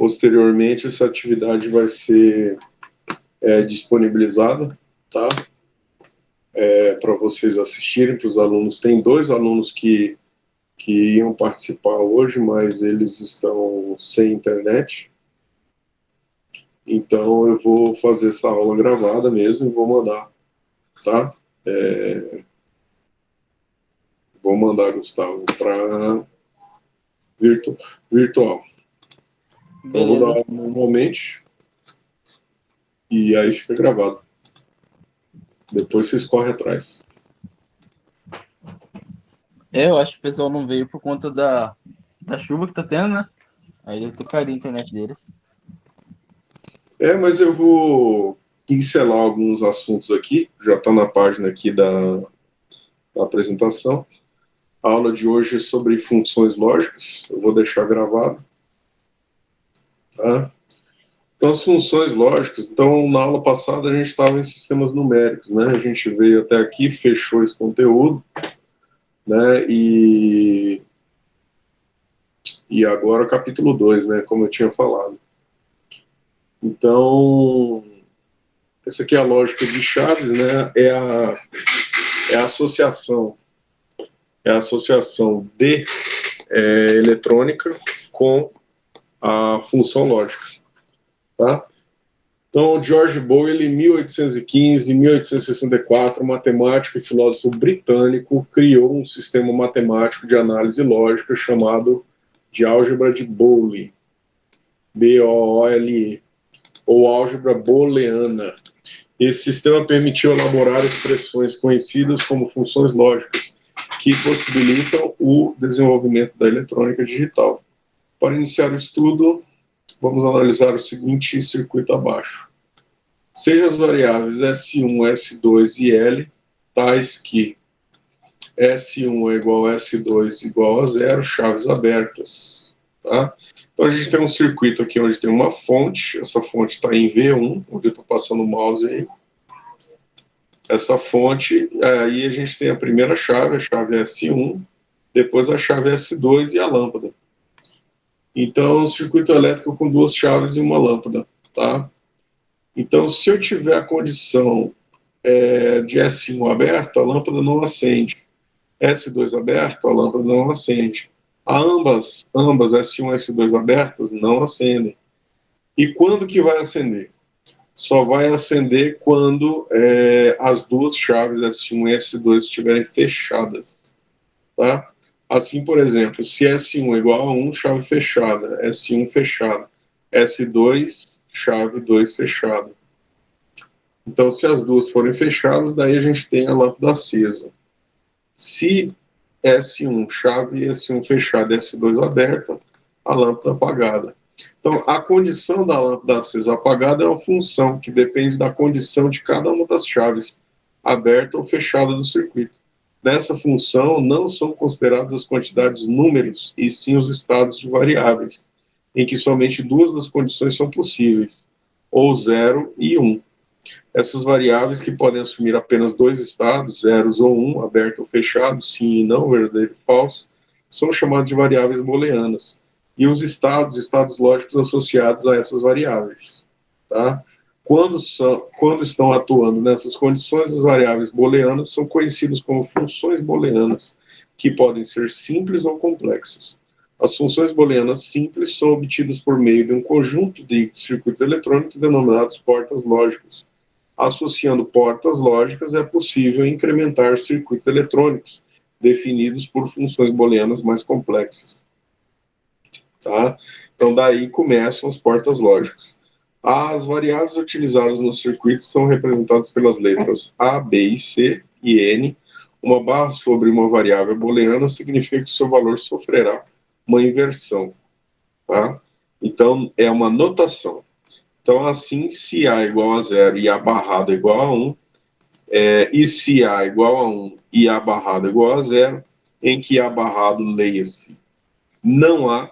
Posteriormente, essa atividade vai ser disponibilizada, tá? Para vocês assistirem, para os alunos. Tem 2 alunos que iam participar hoje, mas eles estão sem internet. Então, eu vou fazer essa aula gravada mesmo e vou mandar, tá? Vou mandar, Gustavo, para virtual. Então, eu vou dar aula normalmente e aí fica gravado. Depois vocês correm atrás. Eu acho que o pessoal não veio por conta da chuva que tá tendo, né? Aí eu tocaria a internet deles. Mas eu vou pincelar alguns assuntos aqui, já está na página aqui da apresentação. A aula de hoje é sobre funções lógicas, eu vou deixar gravado. Tá? Então, as funções lógicas, então, na aula passada a gente estava em sistemas numéricos, né? A gente veio até aqui, fechou esse conteúdo, né? E agora capítulo 2, né? Como eu tinha falado. Então, essa aqui é a lógica de chaves, né? É a associação. É a associação de eletrônica com a função lógica, tá? Então, George Boyle, em 1815 e 1864, matemático e filósofo britânico, criou um sistema matemático de análise lógica chamado de álgebra de Boolean, B-O-O-L-E, ou álgebra booleana. Esse sistema permitiu elaborar expressões conhecidas como funções lógicas, que possibilitam o desenvolvimento da eletrônica digital. Para iniciar o estudo, vamos analisar o seguinte circuito abaixo. Seja as variáveis S1, S2 e L, tais que S1 é igual a S2 igual a 0, chaves abertas. Tá? Então a gente tem um circuito aqui onde tem uma fonte, essa fonte está em V1, onde eu estou passando o mouse aí. Essa fonte, aí a gente tem a primeira chave, a chave S1, depois a chave S2 e a lâmpada. Então, um circuito elétrico com 2 chaves e uma lâmpada, tá? Então, se eu tiver a condição de S1 aberto, a lâmpada não acende. S2 aberto, a lâmpada não acende. Ambas S1 e S2 abertas não acendem. E quando que vai acender? Só vai acender quando as 2 chaves S1 e S2 estiverem fechadas, tá? Assim, por exemplo, se S1 é igual a 1, chave fechada, S1 fechada, S2, chave 2 fechada. Então, se as 2 forem fechadas, daí a gente tem a lâmpada acesa. Se S1 chave, S1 fechada, S2 aberta, a lâmpada apagada. Então, a condição da lâmpada acesa ou apagada é uma função que depende da condição de cada uma das chaves, aberta ou fechada do circuito. Nessa função, não são consideradas as quantidades números, e sim os estados de variáveis, em que somente 2 das condições são possíveis, ou 0 e 1. Essas variáveis, que podem assumir apenas 2 estados, zeros ou 1, aberto ou fechado, sim e não, verdadeiro e falso, são chamadas de variáveis booleanas. E os estados lógicos associados a essas variáveis. Tá? Quando estão atuando nessas condições, as variáveis booleanas são conhecidas como funções booleanas, que podem ser simples ou complexas. As funções booleanas simples são obtidas por meio de um conjunto de circuitos eletrônicos denominados portas lógicas. Associando portas lógicas, é possível incrementar circuitos eletrônicos, definidos por funções booleanas mais complexas. Tá? Então, daí começam as portas lógicas. As variáveis utilizadas nos circuitos são representadas pelas letras A, B e C e N. Uma barra sobre uma variável booleana significa que seu valor sofrerá uma inversão. Tá? Então, é uma notação. Então, assim, se A igual a 0 e A barrado igual a 1, e se A igual a 1 e A barrado igual a 0, em que A barrado leia-se não há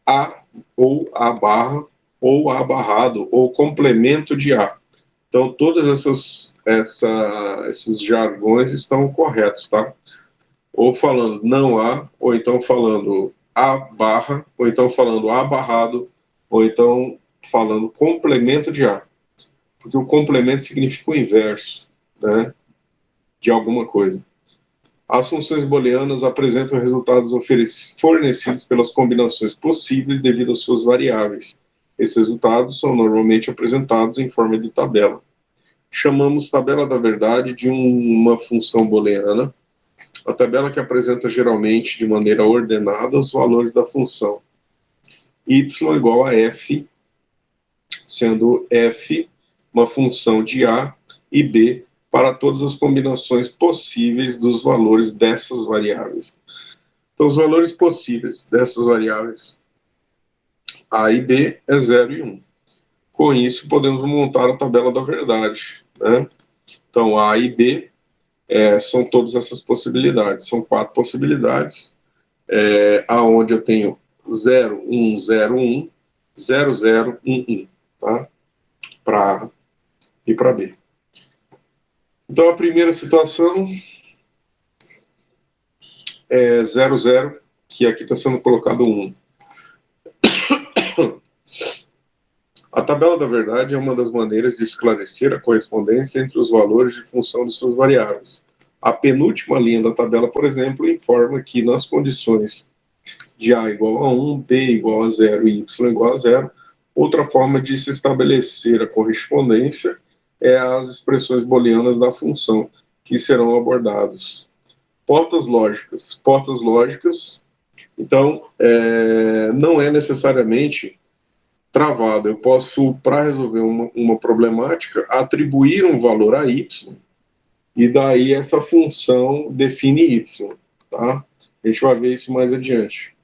A ou A barra, ou A barrado, ou complemento de A. Então, todos esses jargões estão corretos, tá? Ou falando não há, ou então falando A barra, ou então falando A barrado, ou então falando complemento de A, porque o complemento significa o inverso, né, de alguma coisa. As funções booleanas apresentam resultados fornecidos pelas combinações possíveis devido às suas variáveis. Esses resultados são normalmente apresentados em forma de tabela. Chamamos tabela da verdade de uma função booleana, a tabela que apresenta geralmente de maneira ordenada os valores da função. Y igual a f, sendo f uma função de A e B para todas as combinações possíveis dos valores dessas variáveis. Então, os valores possíveis dessas variáveis A e B é 0 e 1. Com isso, podemos montar a tabela da verdade, né? Então, A e B são todas essas possibilidades. São 4 possibilidades, aonde eu tenho 0, 1, 0, 1, 0, 0, 1, 1, tá? Para A e para B. Então, a primeira situação é 0, 0, que aqui está sendo colocado 1. A tabela da verdade é uma das maneiras de esclarecer a correspondência entre os valores de função de suas variáveis. A penúltima linha da tabela, por exemplo, informa que nas condições de A igual a 1, B igual a 0 e Y igual a 0, outra forma de se estabelecer a correspondência é as expressões booleanas da função, que serão abordadas. Portas lógicas, então, não é necessariamente travado. Eu posso, para resolver uma problemática, atribuir um valor a y, e daí essa função define y, tá? A gente vai ver isso mais adiante.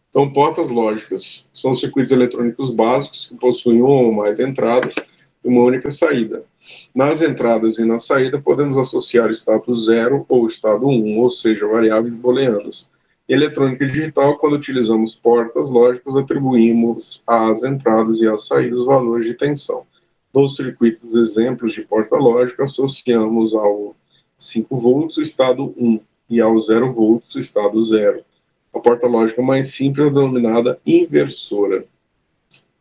Então, portas lógicas são circuitos eletrônicos básicos que possuem uma ou mais entradas e uma única saída. Nas entradas e na saída, podemos associar estado 0 ou estado 1, ou seja, variáveis booleanas. Em eletrônica digital, quando utilizamos portas lógicas, atribuímos às entradas e às saídas valores de tensão. Nos circuitos exemplos de porta lógica, associamos ao 5 volts o estado 1 e ao 0 volts o estado 0. A porta lógica mais simples é denominada inversora,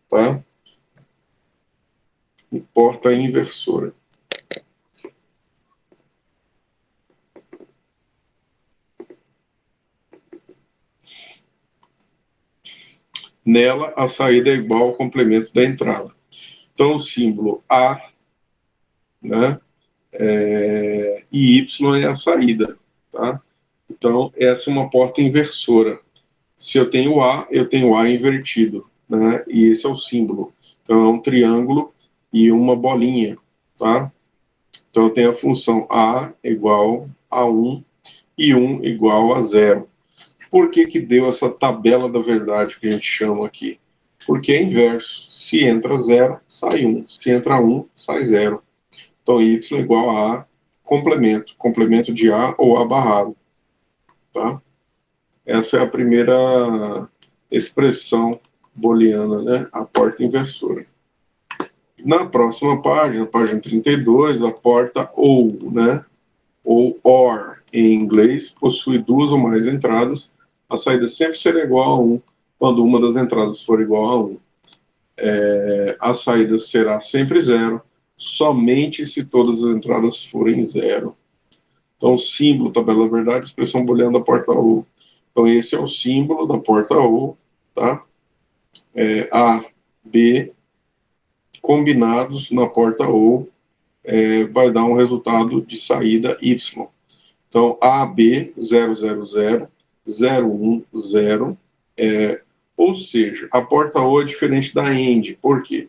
tá? E porta inversora. Nela, a saída é igual ao complemento da entrada. Então, o símbolo A, né, e Y é a saída, tá? Então, essa é uma porta inversora. Se eu tenho A, eu tenho A invertido, né? E esse é o símbolo. Então, é um triângulo e uma bolinha, tá? Então, eu tenho a função A igual a 1 e 1 igual a 0. Por que que deu essa tabela da verdade que a gente chama aqui? Porque é inverso. Se entra 0, sai 1. Se entra 1, sai 0. Então, y igual a A, complemento de A ou A barrado. Tá? Essa é a primeira expressão booleana, né? A porta inversora. Na próxima página, página 32, a porta OR, né? Ou OR em inglês, possui duas ou mais entradas. A saída sempre será igual a 1 quando uma das entradas for igual a 1. A saída será sempre 0, somente se todas as entradas forem 0. Então, símbolo, tabela da verdade, expressão booleana da porta OR. Então, esse é o símbolo da porta OR, tá? A, B, combinados na porta OR, vai dar um resultado de saída Y. Então, AB 000, 010, ou seja, a porta O é diferente da AND. Por quê?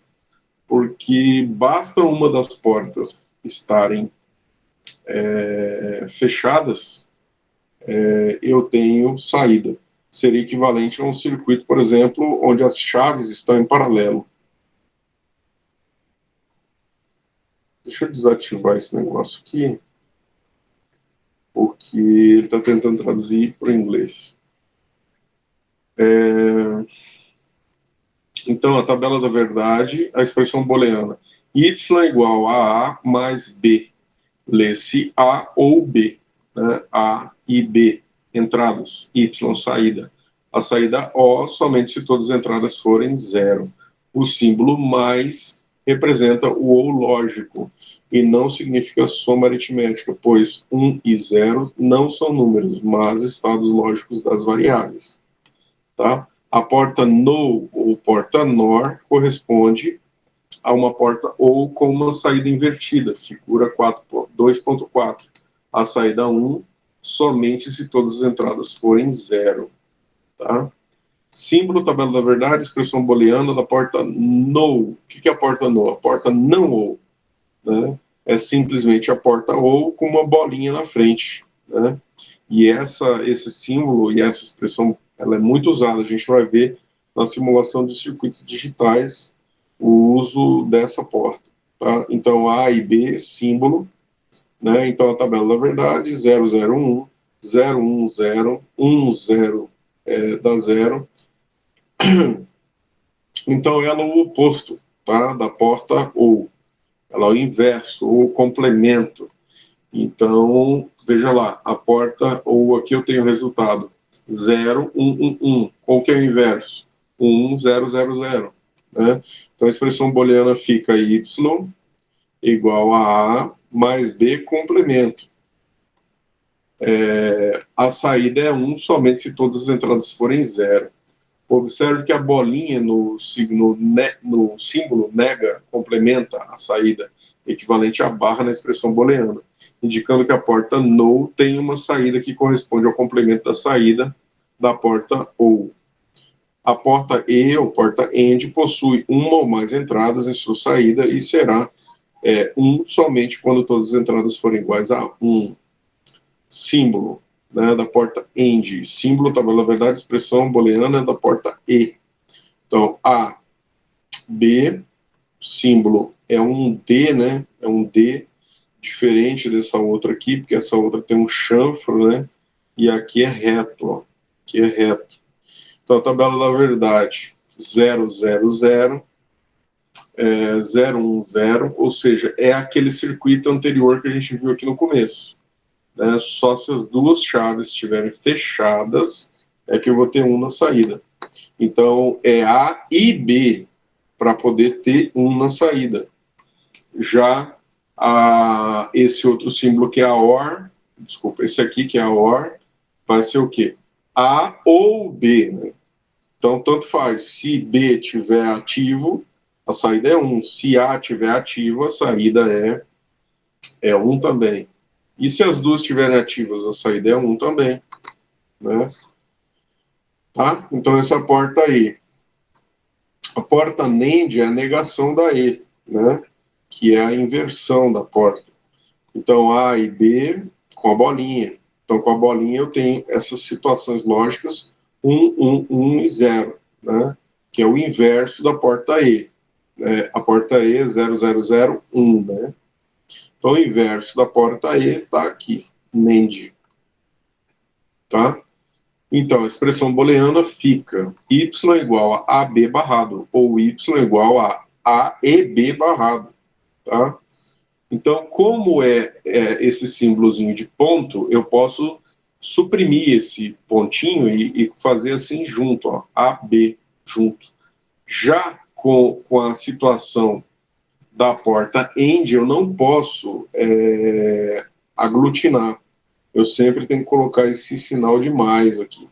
Porque basta uma das portas estarem fechadas, eu tenho saída. Seria equivalente a um circuito, por exemplo, onde as chaves estão em paralelo. Deixa eu desativar esse negócio aqui, porque ele está tentando traduzir para o inglês. Então, a tabela da verdade, a expressão booleana. Y é igual a A mais B. Lê-se A ou B. Né? A e B, entradas. Y, saída. A saída O somente se todas as entradas forem 0. O símbolo mais representa o ou lógico e não significa soma aritmética, pois 1 e 0 não são números, mas estados lógicos das variáveis. Tá? A porta NO ou porta NOR corresponde a uma porta OU com uma saída invertida, figura 2.4. A saída 1 somente se todas as entradas forem 0. Tá? Símbolo, tabela da verdade, expressão booleana da porta NO. O que é a porta NO? A porta não OU. Né? É simplesmente a porta OU com uma bolinha na frente. Né? E esse símbolo e essa expressão, ela é muito usada. A gente vai ver na simulação de circuitos digitais o uso dessa porta. Tá? Então, A e B, símbolo. Né? Então, a tabela da verdade, 001, 010, 10 dá 0. Então, ela é o oposto, tá? Da porta OU. Ela é o inverso, ou o complemento. Então, veja lá, a porta OU aqui eu tenho o resultado 0, 1, 1, 1. Qual que é o inverso? 1, 0, 0, 0. Né? Então, a expressão booleana fica y igual a A mais B complemento. A saída é 1 somente se todas as entradas forem 0. Observe que a bolinha no símbolo nega, complementa a saída, equivalente à barra na expressão booleana, indicando que a porta NO tem uma saída que corresponde ao complemento da saída da porta OU. A porta E, ou porta AND, possui uma ou mais entradas em sua saída e será 1 somente quando todas as entradas forem iguais a 1. Símbolo, né, da porta AND. Símbolo, tabela da verdade, expressão booleana da porta E. Então, A, B, símbolo é um D, né? É um D diferente dessa outra aqui, porque essa outra tem um chanfro, né? E aqui é reto, ó. Aqui é reto. Então, a tabela da verdade, 0, 0, 0, 0, 1, 0, ou seja, é aquele circuito anterior que a gente viu aqui no começo. Né? Só se as duas chaves estiverem fechadas é que eu vou ter 1 na saída. Então, é A e B para poder ter 1 na saída. Já esse outro símbolo que é a OR, desculpa, esse aqui que é a OR, vai ser o quê? A ou B, né? Então, tanto faz. Se B tiver ativo, a saída é 1. Se A tiver ativo, a saída é 1 também. E se as duas estiverem ativas, a saída é 1 também. Né? Tá? Então, essa porta aí. A porta NAND é a negação da E, né? Que é a inversão da porta. Então, A e B com a bolinha. Então, com a bolinha eu tenho essas situações lógicas 1, 1, 1 e 0, né? Que é o inverso da porta E. A porta E é 0, 0, 0, 1, né? Então, o inverso da porta E está aqui, NAND. Tá? Então, a expressão booleana fica y igual a AB barrado, ou y igual a AEB barrado. Tá? Então, como esse símbolozinho de ponto, eu posso suprimir esse pontinho e fazer assim junto, ó, AB junto. Já com a situação da porta AND, eu não posso aglutinar. Eu sempre tenho que colocar esse sinal de mais aqui,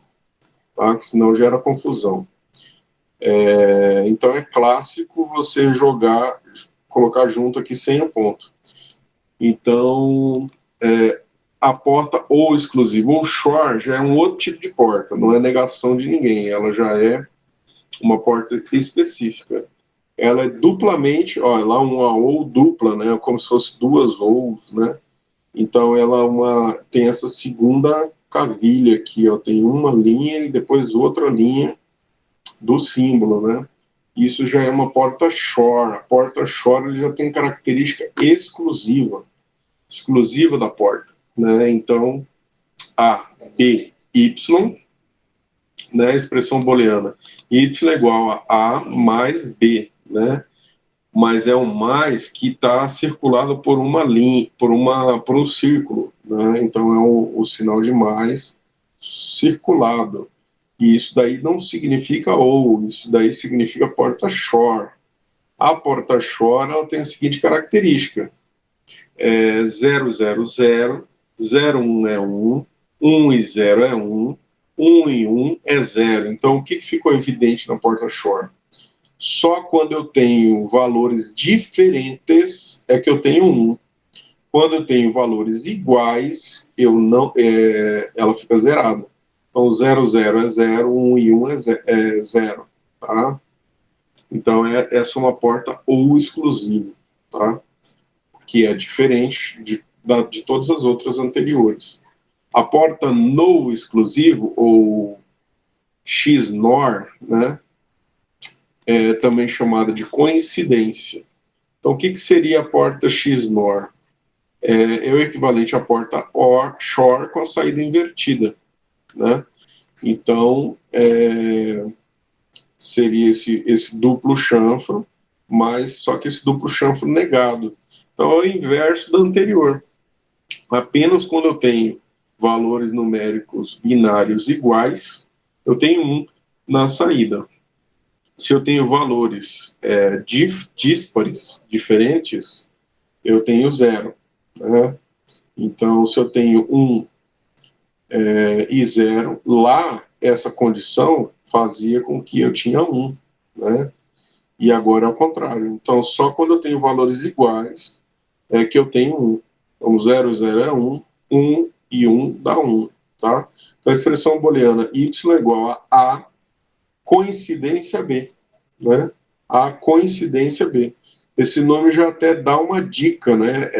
tá? Que senão gera confusão. Então é clássico você colocar junto aqui sem o ponto. Então, a porta ou exclusiva ou short já é um outro tipo de porta, não é negação de ninguém, ela já é uma porta específica. Ela é duplamente, ó, lá uma ou dupla, né, como se fosse duas ous, né? Então ela tem essa segunda cavilha aqui, ó, tem uma linha e depois outra linha do símbolo, né? Isso já é uma porta short. A porta short ele já tem característica exclusiva da porta, né? Então, A, B, Y, né? Expressão booleana. Y igual a mais B, né? Mas é um mais que está circulado por uma linha, por um círculo, né? Então é o sinal de mais circulado. E isso daí não significa ou, isso daí significa porta Shor. A porta Shor, ela tem a seguinte característica: 000, 01 é 1, 1 e 0 é 1, 1 e 1 é 0. Então, o que ficou evidente na porta Shor? Só quando eu tenho valores diferentes é que eu tenho 1. Quando eu tenho valores iguais, ela fica zerada. Então, 00 é 0, 1 e 1 é 0, tá? Então, essa é uma porta ou exclusiva, tá? Que é diferente de todas as outras anteriores. A porta no exclusivo, ou XNOR, né, é também chamada de coincidência. Então, o que seria a porta XNOR? É o equivalente à porta OR, SHOR com a saída invertida, né? Então, seria esse duplo chanfro, mas só que esse duplo chanfro negado. Então, é o inverso da anterior. Apenas quando eu tenho valores numéricos binários iguais, eu tenho 1 na saída. Se eu tenho valores díspares, diferentes, eu tenho 0. Né? Então, se eu tenho 1 e 0, lá essa condição fazia com que eu tinha 1. Né? E agora é o contrário. Então, só quando eu tenho valores iguais é que eu tenho 1. Então, 0, 0 é 1, 1 e 1 dá 1. Tá? Então, a expressão booleana y é igual a coincidência B. Né? A coincidência B. Esse nome já até dá uma dica, né?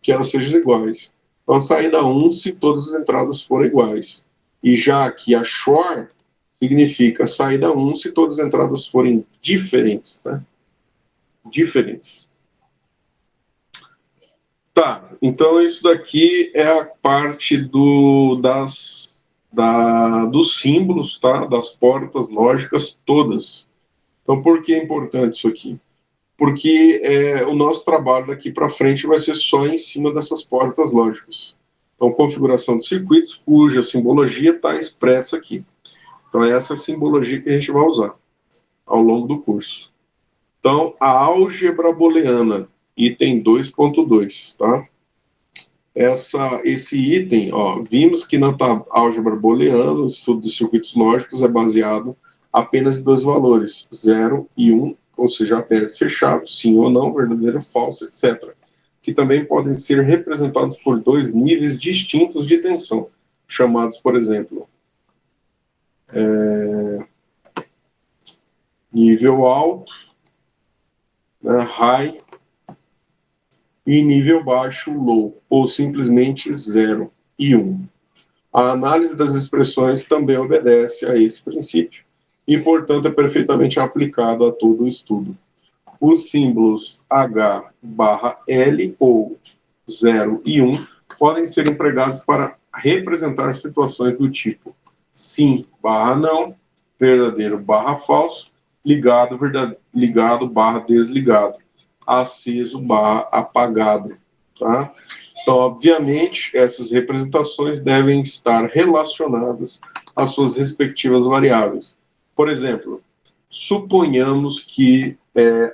Que elas sejam iguais. Então, a saída 1 se todas as entradas forem iguais. E já aqui a SHOR significa saída 1 se todas as entradas forem diferentes. Né? Diferentes. Tá, então isso daqui é a parte dos símbolos, tá? Das portas lógicas todas. Então, por que é importante isso aqui? Porque o nosso trabalho daqui para frente vai ser só em cima dessas portas lógicas. Então, configuração de circuitos, cuja simbologia está expressa aqui. Então, essa é a simbologia que a gente vai usar ao longo do curso. Então, a álgebra booleana, item 2.2, tá? Esse item, ó, vimos que na álgebra booleana, o estudo de circuitos lógicos é baseado apenas em dois valores, 0 e 1, ou seja, aberto e fechado, sim ou não, verdadeiro, falso, etc., que também podem ser representados por dois níveis distintos de tensão, chamados, por exemplo, nível alto, né, high, e nível baixo, low, ou simplesmente 0 e 1. A análise das expressões também obedece a esse princípio e, portanto, é perfeitamente aplicado a todo o estudo. Os símbolos H/L ou 0 e 1 podem ser empregados para representar situações do tipo sim/não, verdadeiro/falso, ligado/desligado, aceso/apagado, tá? Então, obviamente, essas representações devem estar relacionadas às suas respectivas variáveis. Por exemplo, suponhamos que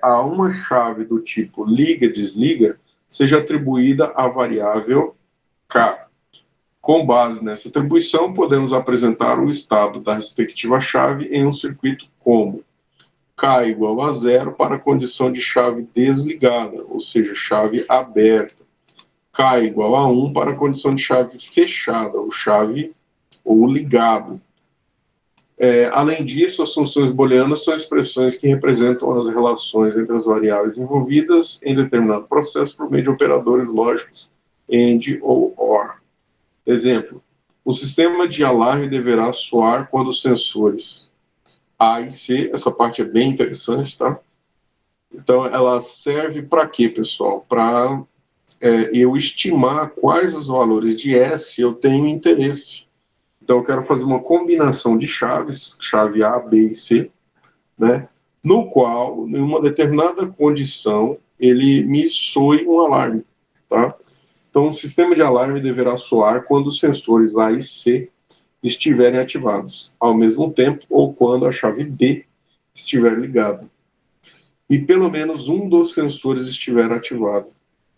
a uma chave do tipo liga-desliga seja atribuída a variável K. Com base nessa atribuição, podemos apresentar o estado da respectiva chave em um circuito como K igual a 0 para a condição de chave desligada, ou seja, chave aberta. K igual a 1 para a condição de chave fechada, ou ligado. Além disso, as funções booleanas são expressões que representam as relações entre as variáveis envolvidas em determinado processo por meio de operadores lógicos AND ou OR. Exemplo, o sistema de alarme deverá soar quando os sensores A e C, essa parte é bem interessante, tá? Então, ela serve para quê, pessoal? Para eu estimar quais os valores de S eu tenho interesse. Então, eu quero fazer uma combinação de chaves, chave A, B e C, né, no qual, em uma determinada condição, ele me soe um alarme. Tá? Então, o sistema de alarme deverá soar quando os sensores A e C estiverem ativados ao mesmo tempo ou quando a chave B estiver ligada. E pelo menos um dos sensores estiver ativado.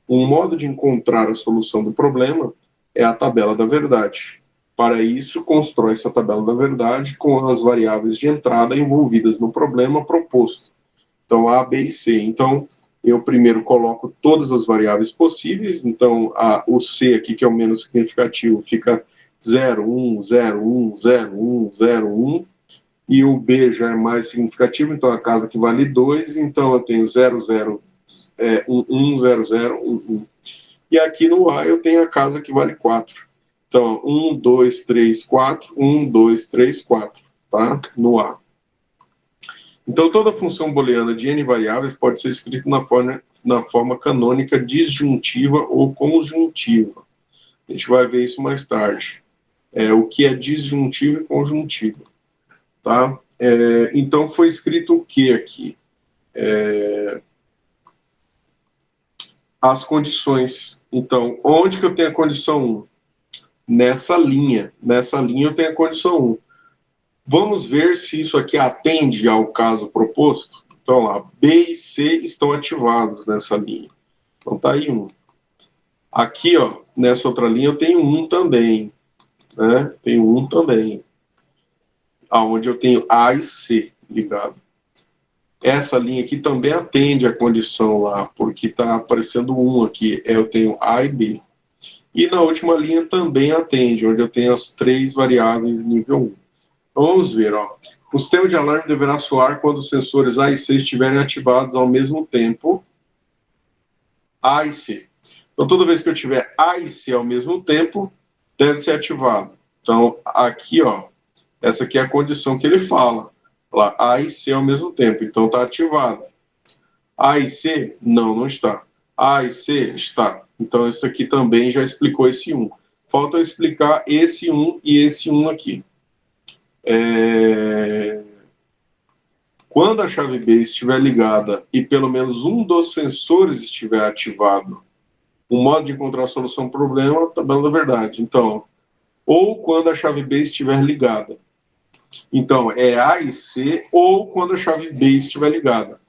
Um modo de encontrar a solução do problema é a tabela da verdade. Para isso, constrói-se a tabela da verdade com as variáveis de entrada envolvidas no problema proposto. Então, A, B e C. Então, eu primeiro coloco todas as variáveis possíveis. Então, o C aqui, que é o menos significativo, fica 0, 1, 0, 1, 0, 1, 0, 1. E o B já é mais significativo, então a casa que vale 2. Então, eu tenho 0, 0, 1, 1, 0, 0, 1, 1. E aqui no A eu tenho a casa que vale 4. Então, 1, 2, 3, 4, 1, 2, 3, 4, tá? No A. Então, toda função booleana de n variáveis pode ser escrita na forma canônica disjuntiva ou conjuntiva. A gente vai ver isso mais tarde. O que é disjuntiva e conjuntiva. Tá? Então, foi escrito o que aqui? As condições. Então, onde que eu tenho a condição 1? Nessa linha. Nessa linha eu tenho a condição 1. Vamos ver se isso aqui atende ao caso proposto. Então, lá, B e C estão ativados nessa linha. Então, tá aí 1. Aqui, ó, nessa outra linha eu tenho 1 também. Né? Tenho 1 também. Onde eu tenho A e C ligado. Essa linha aqui também atende a condição lá, porque está aparecendo 1 aqui. Eu tenho A e B. E na última linha também atende, onde eu tenho as 3 variáveis nível 1. Então vamos ver, ó. O sistema de alarme deverá soar quando os sensores A e C estiverem ativados ao mesmo tempo. A e C. Então toda vez que eu tiver A e C ao mesmo tempo, deve ser ativado. Então aqui, ó, essa aqui é a condição que ele fala. Lá, A e C ao mesmo tempo, então está ativado. A e C? Não está. A e C? Está. Então, isso aqui também já explicou esse 1. Falta eu explicar esse 1 e esse 1 aqui. Quando a chave B estiver ligada e pelo menos um dos sensores estiver ativado, o modo de encontrar a solução do problema é a tabela da verdade. Então, ou quando a chave B estiver ligada. Então, é A e C, ou quando a chave B estiver ligada.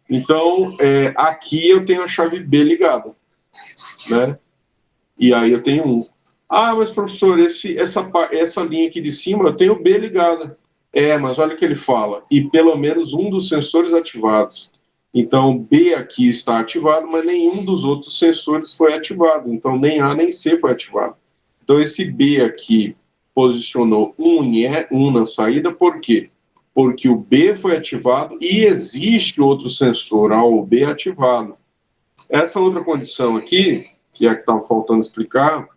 Então, aqui eu tenho a chave B ligada, né? E aí eu tenho 1. Ah, mas professor, essa linha aqui de cima eu tenho B ligada. Mas olha o que ele fala. E pelo menos um dos sensores ativados. Então, B aqui está ativado, mas nenhum dos outros sensores foi ativado. Então, nem A nem C foi ativado. Então, esse B aqui posicionou 1 na saída, por quê? Porque o B foi ativado e existe outro sensor, o B ativado. Essa outra condição aqui, que é a que estava faltando explicar,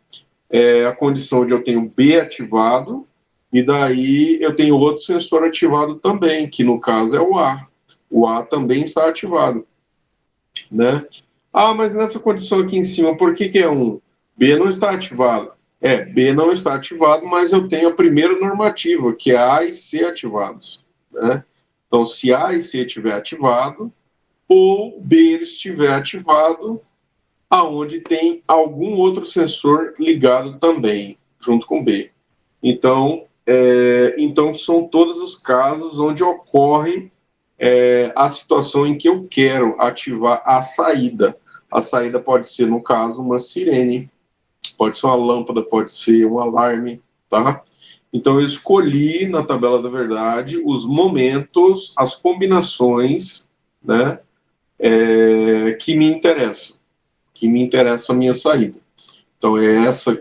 é a condição onde eu tenho B ativado e daí eu tenho outro sensor ativado também, que no caso é o A. O A também está ativado, né? Mas nessa condição aqui em cima, por que é 1? B não está ativado. B não está ativado, mas eu tenho a primeira normativa, que é A e C ativados, né? Então, se A e C estiver ativado, ou B estiver ativado, aonde tem algum outro sensor ligado também, junto com B. Então, são todos os casos onde ocorre a situação em que eu quero ativar a saída. A saída pode ser, no caso, uma sirene, pode ser uma lâmpada, pode ser um alarme, tá? Então, eu escolhi na tabela da verdade os momentos, as combinações, né, que me interessam. Que me interessa a minha saída. Então, é essa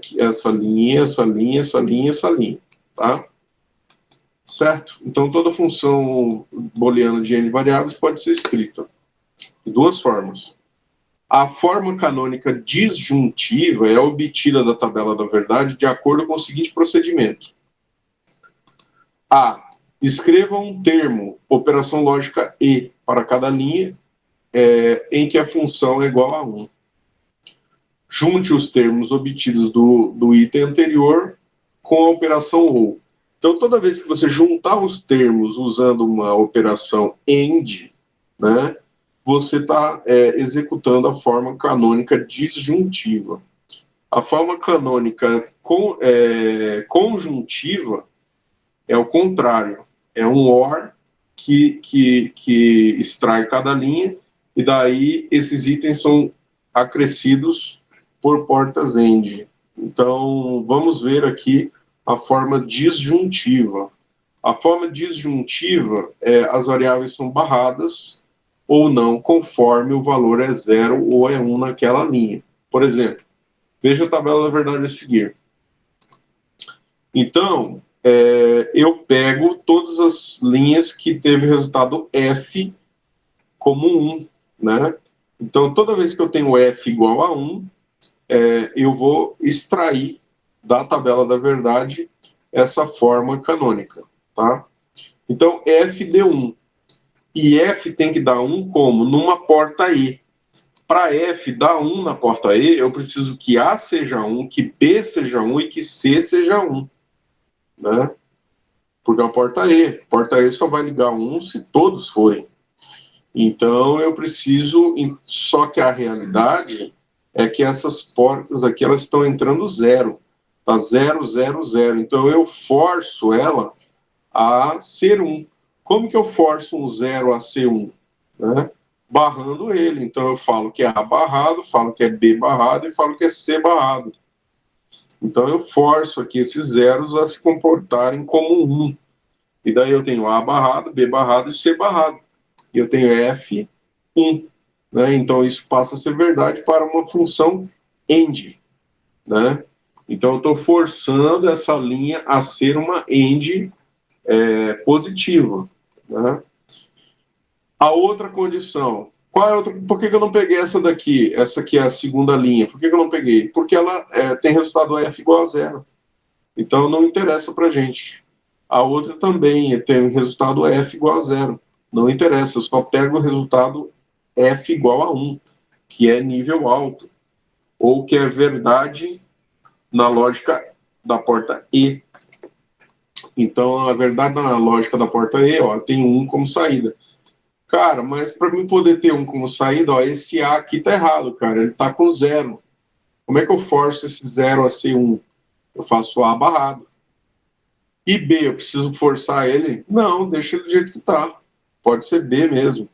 linha, essa linha, essa linha, essa linha, tá? Certo? Então, toda função booleana de n variáveis pode ser escrita de duas formas. A forma canônica disjuntiva é obtida da tabela da verdade de acordo com o seguinte procedimento. A. Escreva um termo, operação lógica E, para cada linha, em que a função é igual a 1. Junte os termos obtidos do item anterior com a operação OU. Então, toda vez que você juntar os termos usando uma operação AND, né, você está executando a forma canônica disjuntiva. A forma canônica conjuntiva é o contrário. É um OR que extrai cada linha, e daí esses itens são acrescidos por portas AND. Então, vamos ver aqui a forma disjuntiva. A forma disjuntiva as variáveis são barradas ou não, conforme o valor é 0 ou é 1 naquela linha. Por exemplo, veja a tabela da verdade a seguir. Então, eu pego todas as linhas que teve resultado F como 1, né? Então, toda vez que eu tenho F igual a 1, eu vou extrair da tabela da verdade essa forma canônica, tá? Então, F deu 1. E F tem que dar 1 como? Numa porta E. Para F dar 1 na porta E, eu preciso que A seja 1, que B seja 1 e que C seja 1, né? Porque é uma porta E. Porta E só vai ligar 1 se todos forem. Então, eu preciso... Só que a realidade é que essas portas aqui, elas estão entrando 0. Tá 0, 0, 0. Então, eu forço ela a ser 1. Como que eu forço um 0 a ser 1? Né? Barrando ele. Então, eu falo que é A barrado, falo que é B barrado e falo que é C barrado. Então, eu forço aqui esses zeros a se comportarem como 1. E daí eu tenho A barrado, B barrado e C barrado. E eu tenho F 1. Né? Então, isso passa a ser verdade para uma função AND. Né? Então, eu estou forçando essa linha a ser uma AND positiva. Né? A outra condição. Qual é a outra? Por que eu não peguei essa daqui? Essa aqui é a segunda linha. Por que eu não peguei? Porque ela tem resultado F igual a 0. Então, não interessa para a gente. A outra também tem resultado F igual a 0. Não interessa, eu só pego o resultado F igual a 1, que é nível alto, ou que é verdade na lógica da porta E. Então, a verdade na lógica da porta E, ó, tem 1 como saída. Cara, mas para mim poder ter 1 como saída, ó, esse A aqui tá errado, cara, ele tá com 0. Como é que eu forço esse 0 a ser 1? Eu faço A barrado. E B, eu preciso forçar ele? Não, deixa ele do jeito que tá. Pode ser B mesmo.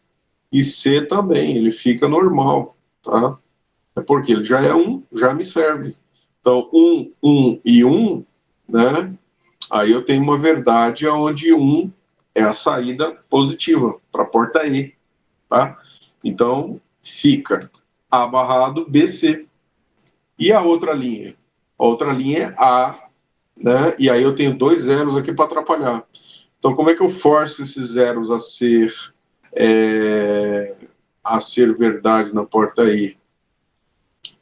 E C também, ele fica normal, tá? É porque ele já é 1, já me serve. Então, 1, 1 e 1, né? Aí eu tenho uma verdade onde 1 é a saída positiva para a porta E, tá? Então, fica A barrado, BC. E a outra linha? A outra linha é A, né? E aí eu tenho 2 zeros aqui para atrapalhar. Então, como é que eu forço esses zeros a ser verdade na porta E?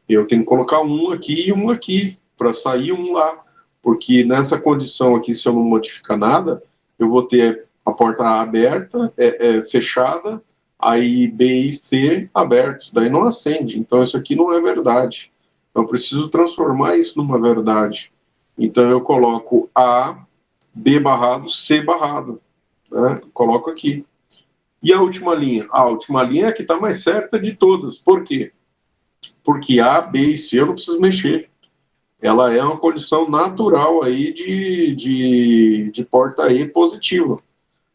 Eu tenho que colocar 1 aqui e 1 aqui, para sair 1 lá. Porque nessa condição aqui, se eu não modificar nada, eu vou ter a porta A aberta, fechada, aí B e C abertos, daí não acende. Então, isso aqui não é verdade. Eu preciso transformar isso numa verdade. Então, eu coloco A, B barrado, C barrado. Né? Coloco aqui. E a última linha? A última linha é a que está mais certa de todas. Por quê? Porque A, B e C eu não preciso mexer. Ela é uma condição natural aí de porta E positiva.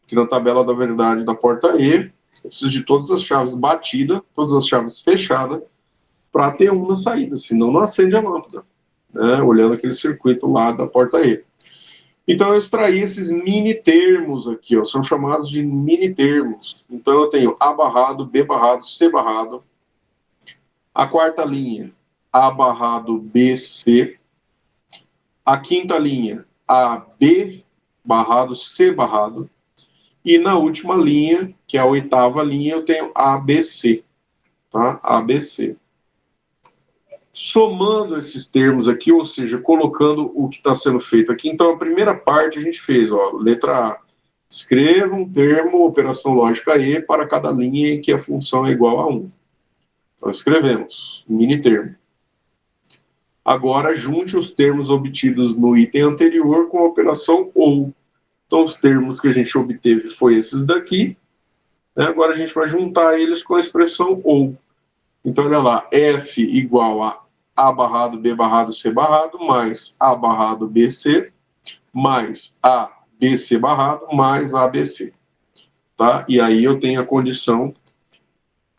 Porque na tabela da verdade da porta E, eu preciso de todas as chaves batidas, todas as chaves fechadas, para ter uma saída, senão não acende a lâmpada, né? Olhando aquele circuito lá da porta E. Então eu extraí esses mini termos aqui, ó, são chamados de mini termos. Então eu tenho A barrado, B barrado, C barrado. A quarta linha, A barrado, B, C. A quinta linha, A, B barrado, C barrado. E na última linha, que é a oitava linha, eu tenho A, B, C. Tá? A, B, C. Somando esses termos aqui, ou seja, colocando o que está sendo feito aqui. Então, a primeira parte a gente fez, ó, letra A. Escreva um termo, operação lógica E, para cada linha em que a função é igual a 1. Então, escrevemos, mini termo. Agora, junte os termos obtidos no item anterior com a operação OU. Então, os termos que a gente obteve foi esses daqui. Né? Agora, a gente vai juntar eles com a expressão OU. Então, olha lá, F igual a barrado, B barrado, C barrado, mais A barrado, BC, mais A, BC barrado mais ABC, tá? E aí eu tenho a condição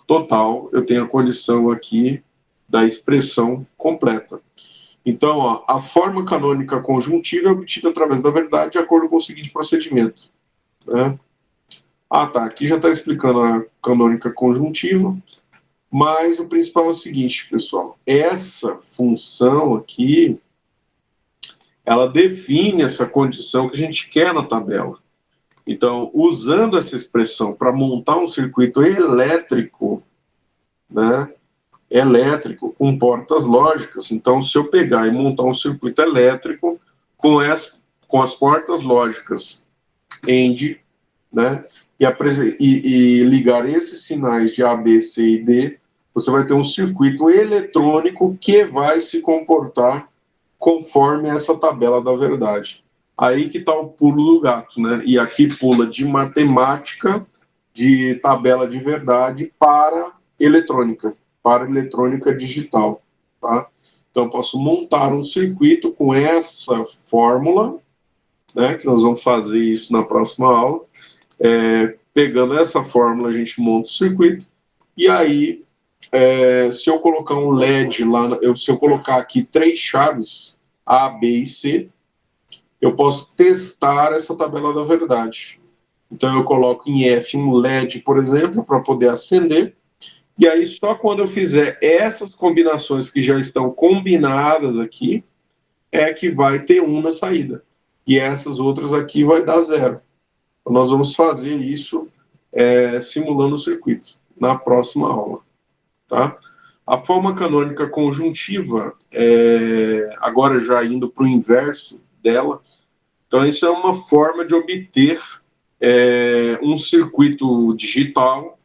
total, eu tenho a condição aqui da expressão completa. Então, ó, a forma canônica conjuntiva é obtida através da verdade de acordo com o seguinte procedimento, né? Ah, tá, aqui já está explicando a canônica conjuntiva, mas o principal é o seguinte, pessoal, essa função aqui, ela define essa condição que a gente quer na tabela. Então, usando essa expressão para montar um circuito elétrico, né, elétrico com portas lógicas, então, se eu pegar e montar um circuito elétrico com as portas lógicas AND, né, e ligar esses sinais de A, B, C e D, você vai ter um circuito eletrônico que vai se comportar conforme essa tabela da verdade. Aí que está o pulo do gato, né? E aqui pula de matemática, de tabela de verdade, para eletrônica digital, tá? Então, eu posso montar um circuito com essa fórmula, né? Que nós vamos fazer isso na próxima aula. Pegando essa fórmula, a gente monta o circuito, e aí, se eu colocar um LED lá, se eu colocar aqui 3 chaves, A, B e C, eu posso testar essa tabela da verdade. Então, eu coloco em F um LED, por exemplo, para poder acender, e aí, só quando eu fizer essas combinações que já estão combinadas aqui, é que vai ter 1 na saída. E essas outras aqui vai dar 0. Então, nós vamos fazer isso simulando o circuito na próxima aula, tá? A forma canônica conjuntiva, agora já indo para o inverso dela, então isso é uma forma de obter um circuito digital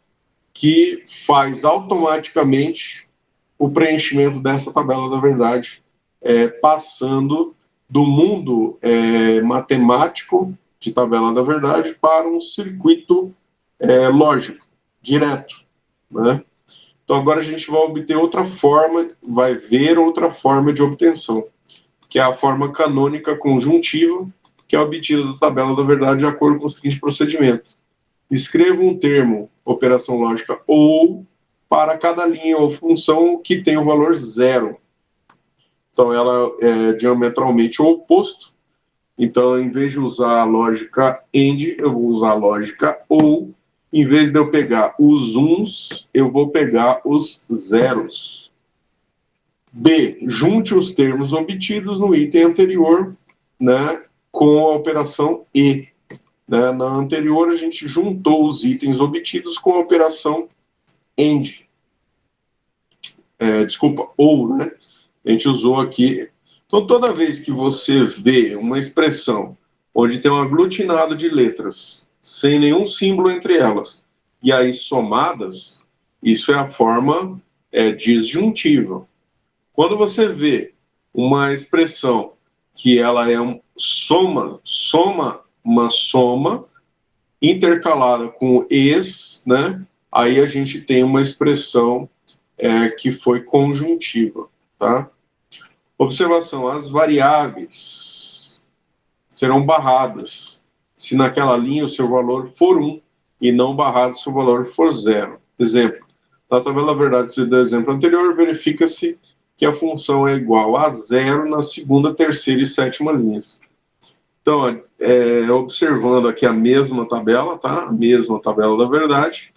que faz automaticamente o preenchimento dessa tabela da verdade, passando do mundo matemático de tabela da verdade para um circuito lógico, direto, né? Então agora a gente vai obter outra forma, vai ver outra forma de obtenção, que é a forma canônica conjuntiva, que é obtida da tabela da verdade de acordo com o seguinte procedimento. Escreva um termo, operação lógica, ou para cada linha ou função que tem o valor 0. Então ela é diametralmente o oposto. Então, em vez de usar a lógica AND, eu vou usar a lógica OU. Em vez de eu pegar os uns, eu vou pegar os zeros. B, junte os termos obtidos no item anterior, né, com a operação E. Né? Na anterior, a gente juntou os itens obtidos com a operação AND. OU, né? A gente usou aqui. Então, toda vez que você vê uma expressão onde tem um aglutinado de letras, sem nenhum símbolo entre elas, e aí somadas, isso é a forma disjuntiva. Quando você vê uma expressão que ela é uma soma intercalada com es, né? Aí a gente tem uma expressão que foi conjuntiva, tá? Observação: as variáveis serão barradas se naquela linha o seu valor for 1 e não barrado se o valor for 0. Exemplo: na tabela verdade do exemplo anterior, verifica-se que a função é igual a 0 na segunda, terceira e sétima linhas. Então, observando aqui a mesma tabela, tá? A mesma tabela da verdade,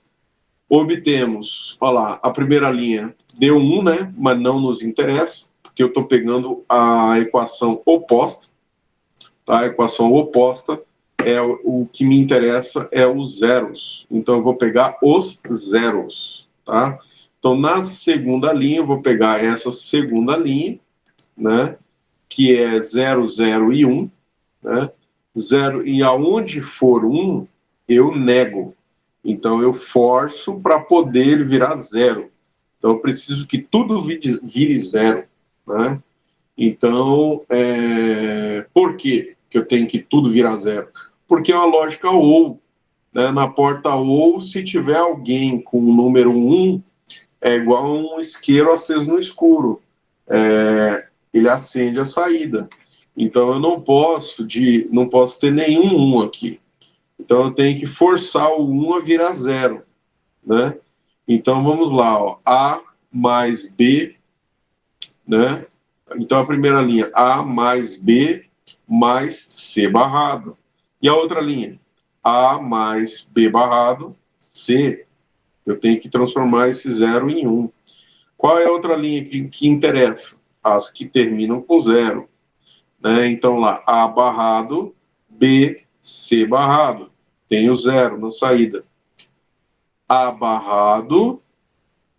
obtemos, olha lá, a primeira linha deu 1, né? Mas não nos interessa, porque eu estou pegando a equação oposta, tá? A equação oposta o que me interessa é os zeros. Então, eu vou pegar os zeros, tá? Então, na segunda linha, eu vou pegar essa segunda linha, né? Que é 0, 0 e 1, né? 0, e aonde for 1, eu nego. Então, eu forço para poder ele virar 0. Então, eu preciso que tudo vire 0, né? Então, por quê que eu tenho que tudo virar 0? Porque é uma lógica OU, né? Na porta OU, se tiver alguém com o número 1, é igual a um isqueiro aceso no escuro. Ele acende a saída. Então eu não posso ter nenhum 1 aqui. Então eu tenho que forçar o 1 a virar 0, né? Então vamos lá, ó, A mais B, né? Então a primeira linha, A mais B mais C barrado. E a outra linha, A mais B barrado C. Eu tenho que transformar esse 0 em 1. Qual é a outra linha que interessa? As que terminam com 0. Né? Então lá, A barrado, B, C barrado. Tenho 0 na saída. A barrado,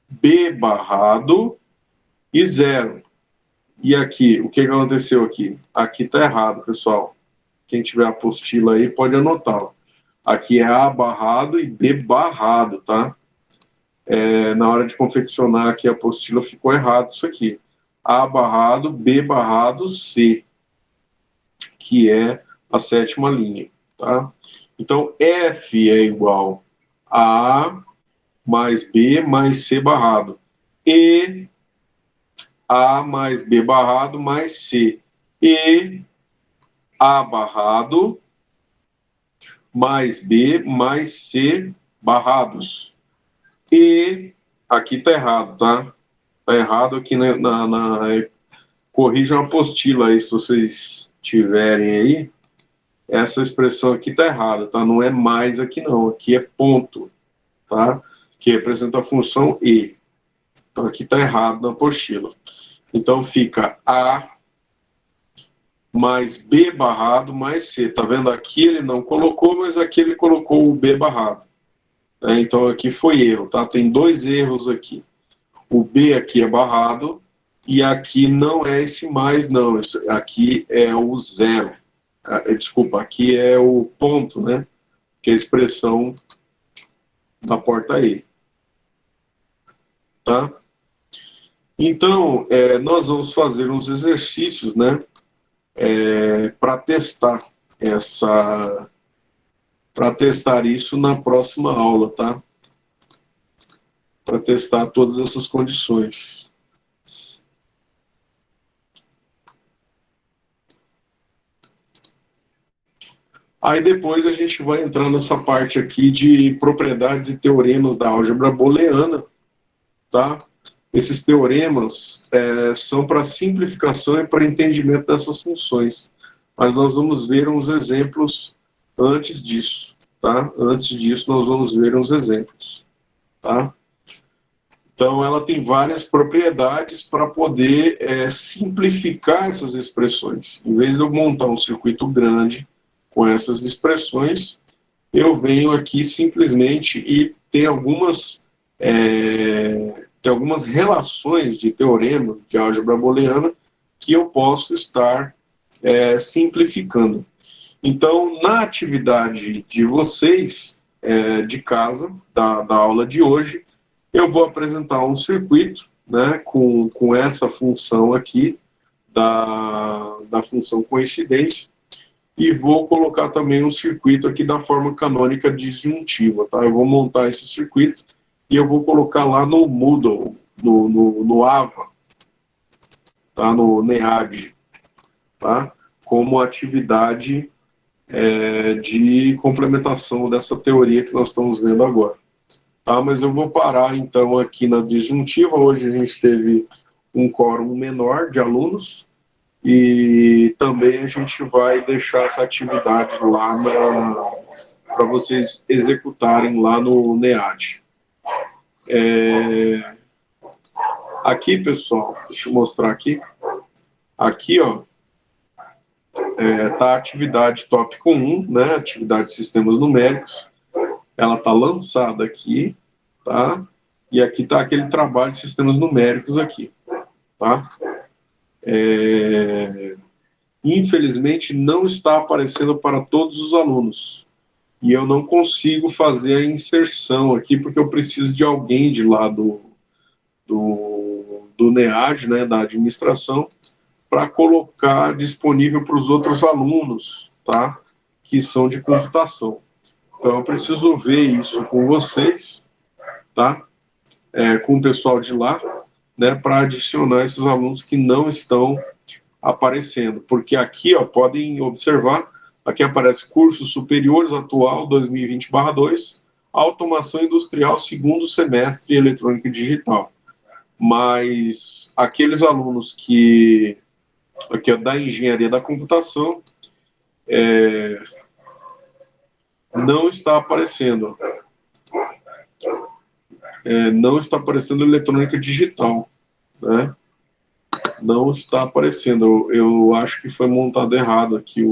B barrado e 0. E aqui, o que aconteceu aqui? Aqui está errado, pessoal. Quem tiver a apostila aí pode anotar. Aqui é A barrado e B barrado, tá? Na hora de confeccionar aqui a apostila ficou errado isso aqui. A barrado, B barrado, C, que é a 7ª linha, tá? Então, F é igual a A mais B mais C barrado. E A mais B barrado mais C. E A barrado mais B mais C barrados. E aqui tá errado, tá? Tá errado aqui corrijam a apostila aí se vocês tiverem aí. Essa expressão aqui tá errada, tá? Não é mais aqui não, aqui é ponto, tá? Que representa a função e. Então aqui tá errado na apostila. Então fica A mais B barrado mais C. Tá vendo? Aqui ele não colocou, mas aqui ele colocou o B barrado. Então aqui foi erro, tá? Tem 2 erros aqui. O B aqui é barrado e aqui não é esse mais, não. Aqui é o 0. Desculpa, aqui é o ponto, né? Que é a expressão da porta E. Tá? Então, nós vamos fazer uns exercícios, né? Para testar isso na próxima aula, tá? Para testar todas essas condições. Aí depois a gente vai entrar nessa parte aqui de propriedades e teoremas da álgebra booleana, tá? Esses teoremas são para simplificação e para entendimento dessas funções. Mas nós vamos ver uns exemplos antes disso, tá? Antes disso nós vamos ver uns exemplos, tá? Então ela tem várias propriedades para poder simplificar essas expressões. Em vez de eu montar um circuito grande com essas expressões, eu venho aqui simplesmente e tem algumas relações de teoremas de álgebra booleana que eu posso estar simplificando. Então, na atividade de vocês, de casa, da aula de hoje, eu vou apresentar um circuito, né, com essa função aqui, da função coincidência, e vou colocar também um circuito aqui da forma canônica disjuntiva, tá? Eu vou montar esse circuito e eu vou colocar lá no Moodle, no AVA, tá? No NEAD, tá? Como atividade de complementação dessa teoria que nós estamos vendo agora. Tá? Mas eu vou parar então aqui na disjuntiva. Hoje a gente teve um quórum menor de alunos e também a gente vai deixar essa atividade lá para vocês executarem lá no NEAD. Aqui, pessoal, deixa eu mostrar aqui. Aqui, ó, tá a atividade tópico 1, né, atividade de sistemas numéricos. Ela tá lançada aqui, tá? E aqui tá aquele trabalho de sistemas numéricos aqui, tá? Infelizmente, não está aparecendo para todos os alunos. E eu não consigo fazer a inserção aqui, porque eu preciso de alguém de lá do NEAD, né, da administração, para colocar disponível para os outros alunos, tá? Que são de computação. Então, eu preciso ver isso com vocês, tá? Com o pessoal de lá, né, para adicionar esses alunos que não estão aparecendo, porque aqui, ó, podem observar, aqui aparece cursos superiores atual 2020/2, automação industrial segundo semestre eletrônica e digital. Mas aqueles alunos que aqui é da engenharia da computação, não está aparecendo. Não está aparecendo eletrônica digital, né? Não está aparecendo. Eu acho que foi montado errado aqui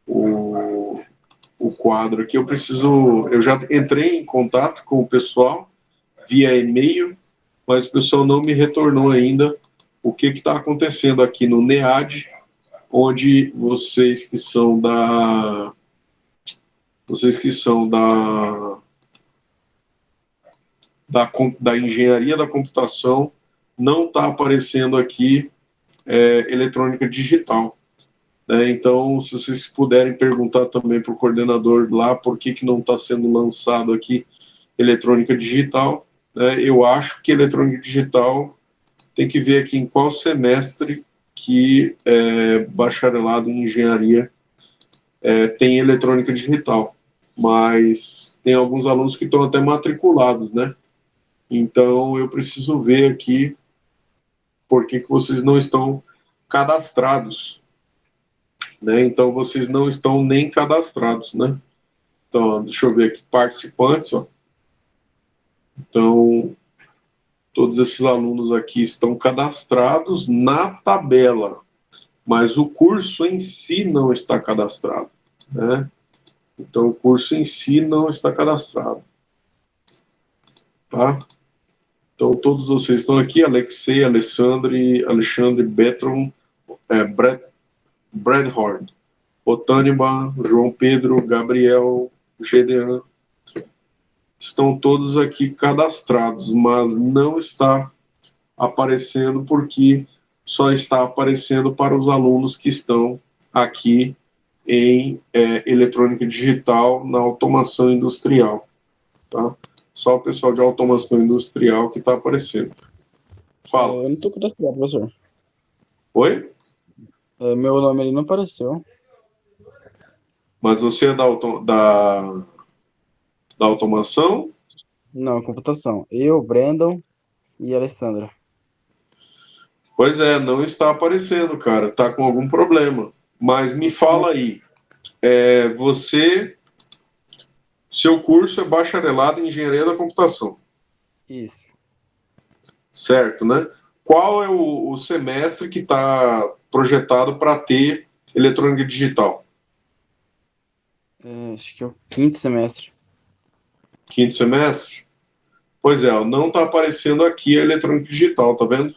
o quadro aqui. Eu já entrei em contato com o pessoal via e-mail, mas o pessoal não me retornou ainda o que está acontecendo aqui no NEAD, onde vocês que são da engenharia da computação, não está aparecendo aqui eletrônica digital. Né? Então, se vocês puderem perguntar também para o coordenador lá por que não está sendo lançado aqui eletrônica digital, né? Eu acho que eletrônica digital tem que ver aqui em qual semestre que bacharelado em engenharia tem eletrônica digital, mas tem alguns alunos que estão até matriculados, né? Então eu preciso ver aqui por que vocês não estão cadastrados, né? Então vocês não estão nem cadastrados, né? Então, deixa eu ver aqui, participantes, ó. Então, todos esses alunos aqui estão cadastrados na tabela, mas o curso em si não está cadastrado, né? Então, o curso em si não está cadastrado, tá? Então, todos vocês estão aqui, Alexei, Alexandre, Betron, Bradhorn, Otâniba, João Pedro, Gabriel, Gedean, estão todos aqui cadastrados, mas não está aparecendo porque só está aparecendo para os alunos que estão aqui em eletrônica digital na automação industrial, tá? Só o pessoal de automação industrial que está aparecendo. Fala. Eu não tô cadastrado, professor. Oi? Meu nome ali não apareceu. Mas você é da automação? Não, computação. Eu, Brandon e Alessandra. Pois é, não está aparecendo, cara. Está com algum problema. Mas me fala aí, seu curso é bacharelado em engenharia da computação, Isso. certo, né? Qual é o semestre que está projetado para ter eletrônica digital? Acho que é o quinto semestre. Quinto semestre? Pois é, não está aparecendo aqui a eletrônica digital, tá vendo?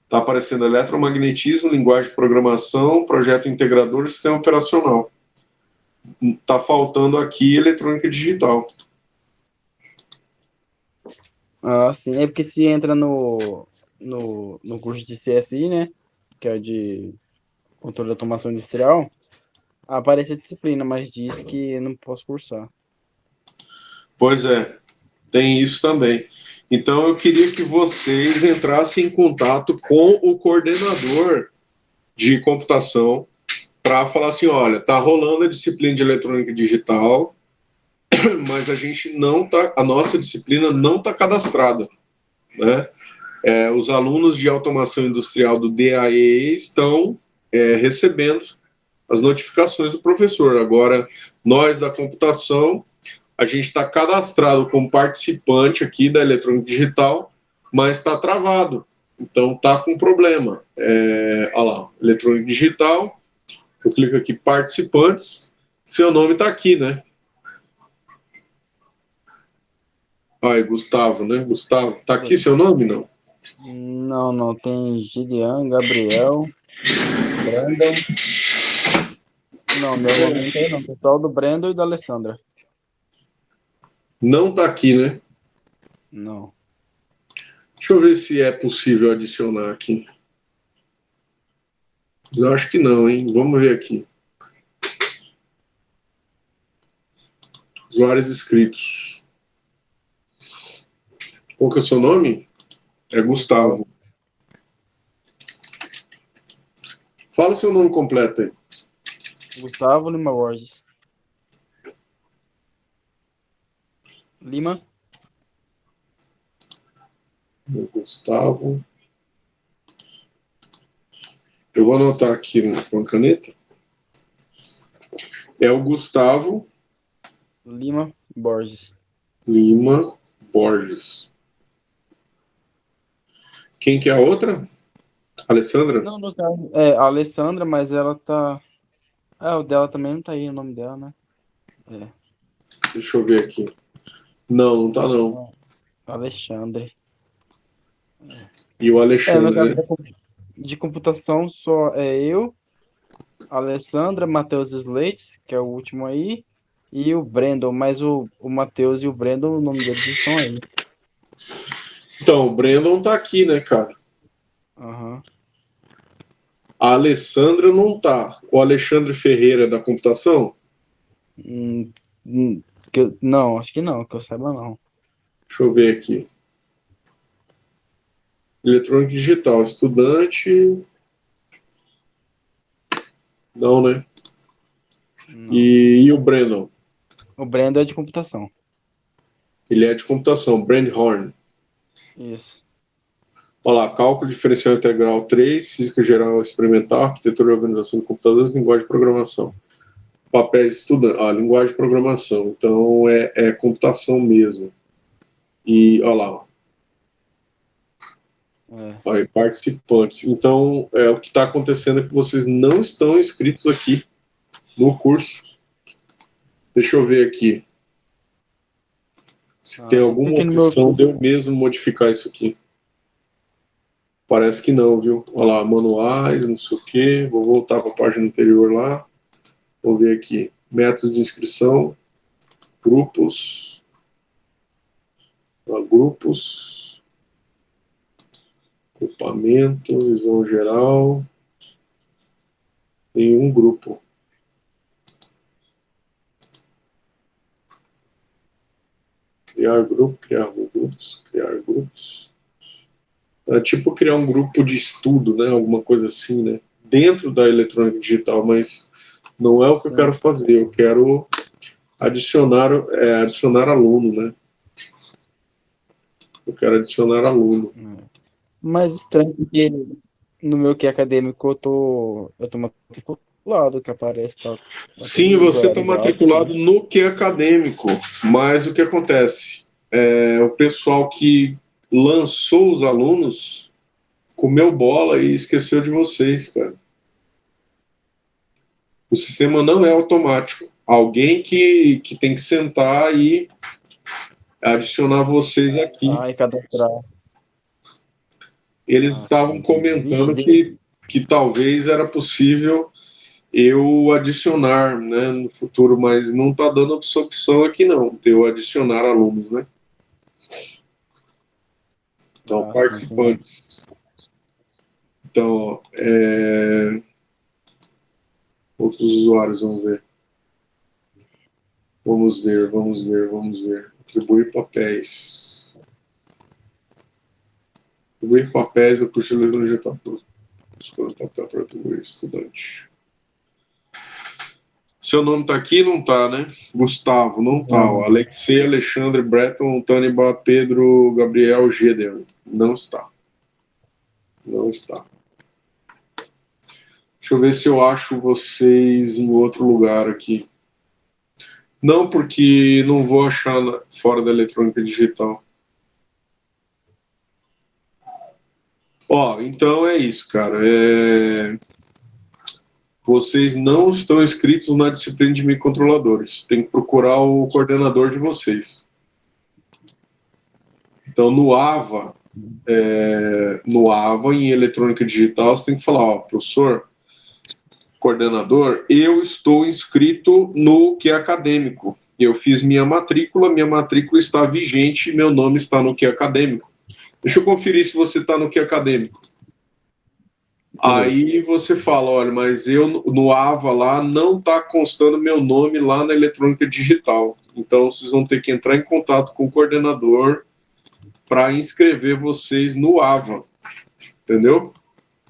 Está aparecendo eletromagnetismo, linguagem de programação, projeto integrador e sistema operacional. Está faltando aqui eletrônica digital. Ah, sim. É porque se entra no curso de CSI, né? Que é o de controle de automação industrial, aparece a disciplina, mas diz que não posso cursar. Pois é, tem isso também. Então, eu queria que vocês entrassem em contato com o coordenador de computação para falar assim, olha, tá rolando a disciplina de eletrônica digital, mas a nossa disciplina não está cadastrada, né? Os alunos de automação industrial do DAE estão recebendo as notificações do professor. Agora, nós da computação, a gente está cadastrado como participante aqui da eletrônica digital, mas está travado. Então, está com problema. Olha lá, eletrônica digital, eu clico aqui, participantes, seu nome está aqui, né? Ai, Gustavo, né? Gustavo, está aqui seu nome, não? Não, não. Tem Gideon, Gabriel, Brandon. Não, meu nome não tem, não. Tem só o do Brandon e da Alessandra. Não está aqui, né? Não. Deixa eu ver se é possível adicionar aqui. Eu acho que não, hein? Vamos ver aqui. Usuários inscritos. Qual que é o seu nome? É Gustavo. Fala o seu nome completo aí. Gustavo Lima Borges. Lima. Gustavo. Eu vou anotar aqui com a caneta. É o Gustavo Lima Borges. Lima Borges. Quem que é a outra? Alessandra? Não, no caso. É, a Alessandra, mas ela tá. Ah, o dela também não tá aí, o nome dela, né? É. Deixa eu ver aqui. Não, não tá não. Alexandre. E o No Alexandre, caso né? de computação, só é eu, a Alessandra, Matheus Slate, que é o último aí, e o Brandon, mas o Matheus e o Brandon, o nome deles estão aí. Então, o Brandon tá aqui, né, cara? Aham. A Alessandra não tá. O Alexandre Ferreira é da computação? Hum, não, acho que não, que eu saiba não. Deixa eu ver aqui. Eletrônica digital, estudante. Não, né? Não. E o Brandon? O Brandon é de computação. Ele é de computação, Brand Horn. Isso. Olha lá, cálculo diferencial integral 3, física geral experimental, arquitetura e organização de computadores, linguagem de programação. Papéis estudante, linguagem de programação. Então é computação mesmo. E olha lá, É. aí, participantes. Então o que está acontecendo é que vocês não estão inscritos aqui no curso. Deixa eu ver aqui se tem Sim, alguma aqui no meu. opção de eu mesmo modificar isso aqui. Parece que não, viu? Olha lá, manuais, não sei o quê. Vou voltar para a página anterior lá. Vou ver aqui. Métodos de inscrição, grupos, grupos, grupamento, visão geral. Em um grupo. Criar grupo, criar grupos, criar grupos. É tipo criar um grupo de estudo, né? Alguma coisa assim, né? Dentro da eletrônica digital, mas não é o que eu quero Sim. fazer. Eu quero adicionar aluno, né? Eu quero adicionar aluno. Mas estranho porque no meu que acadêmico eu tô matriculado, que aparece, tá Sim, todos os você está horários lá, tudo, matriculado né? no que é acadêmico, mas o que acontece? O pessoal que lançou os alunos comeu bola e esqueceu de vocês, cara. O sistema não é automático. Alguém que tem que sentar e adicionar vocês aqui. Ah, e cadastrar. Eles Ah, sim, estavam entendi. Vixe, comentando que talvez era possível eu adicionar, né, no futuro, mas não está dando essa opção aqui não, de eu adicionar alunos, né? Então, sim, entendi. participantes. Então, outros usuários, vamos ver. Vamos ver. Atribuir papéis. Atribuir papéis, o curso de letra digital. Escolha papel para atribuir estudante. Seu nome está aqui? Não está, né? Gustavo, não está. Alexei, Alexandre, Breton, Tâniba, Pedro, Gabriel, Gedeon. Não está. Não está. Deixa eu ver se eu acho vocês em outro lugar aqui. Não, porque não vou achar fora da eletrônica digital. Ó, então é isso, cara. Vocês não estão inscritos na disciplina de microcontroladores. Tem que procurar o coordenador de vocês. Então, no AVA, em eletrônica digital, você tem que falar, ó, professor, coordenador, eu estou inscrito no que é acadêmico. Eu fiz minha matrícula está vigente, meu nome está no que é acadêmico. Deixa eu conferir se você está no que é acadêmico. Beleza. Aí você fala, olha, mas eu no AVA lá não está constando meu nome lá na eletrônica digital. Então vocês vão ter que entrar em contato com o coordenador para inscrever vocês no AVA. Entendeu?